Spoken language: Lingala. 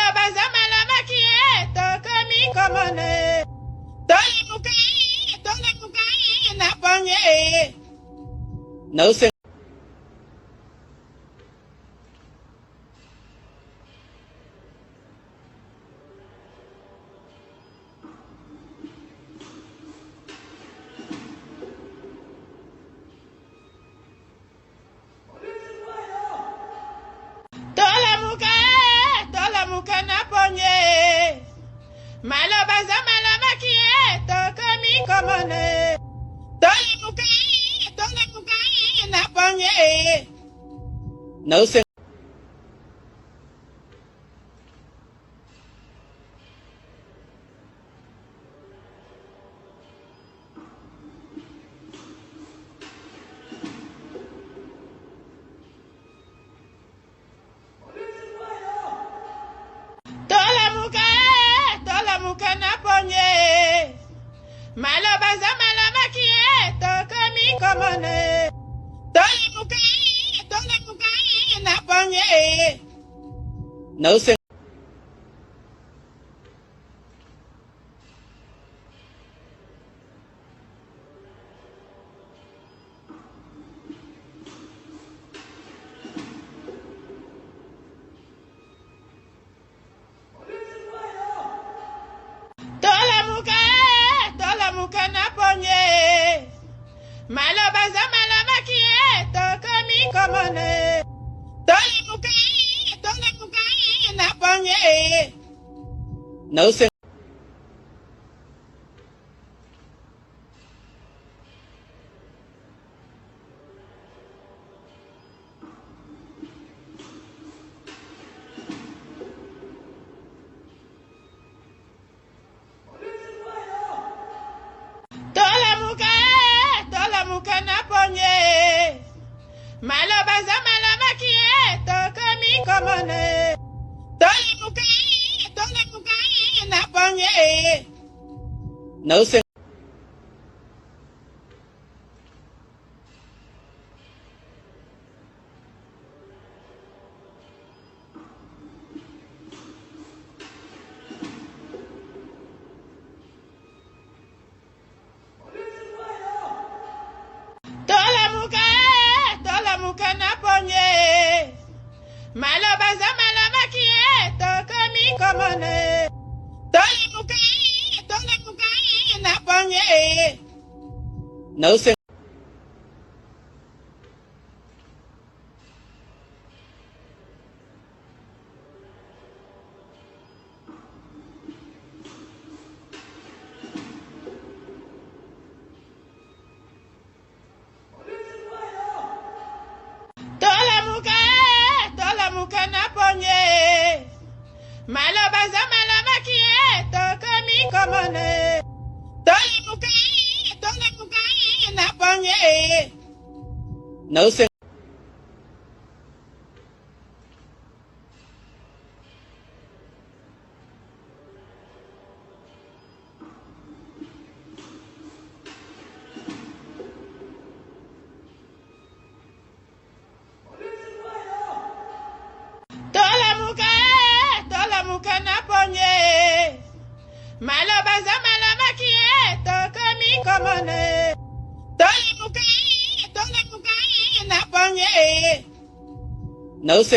Malo bazama la makieto kami komone. Tole mukai na ponye. Nữ sinh Tola muka na ponye. Malo bazama la makieto kami komone. Tole mukai na ponye. nữ sinh Tola muka na ponye. Malo bazama la makieto kami komone. Tole mukai na ponye. nữ sinh Tola muka na ponye. Malo bazama la makieto kami komone. Tole mukai na ponye. nữ sinh Tola muka na ponye. Malo bazama la makieto kami komone. Tole mukai na ponye. nữ sinh Tola muka na ponye. Malo bazama la makieto kami komone. Tole mukai na ponye. nữ sinh Tola muka na ponye. Malo bazama la makieto kami komone. Tole mukai na ponye. nữ sinh Tola muka na ponye. Malo bazama la makieto kami komone. Tole mukai na ponye. nữ sinh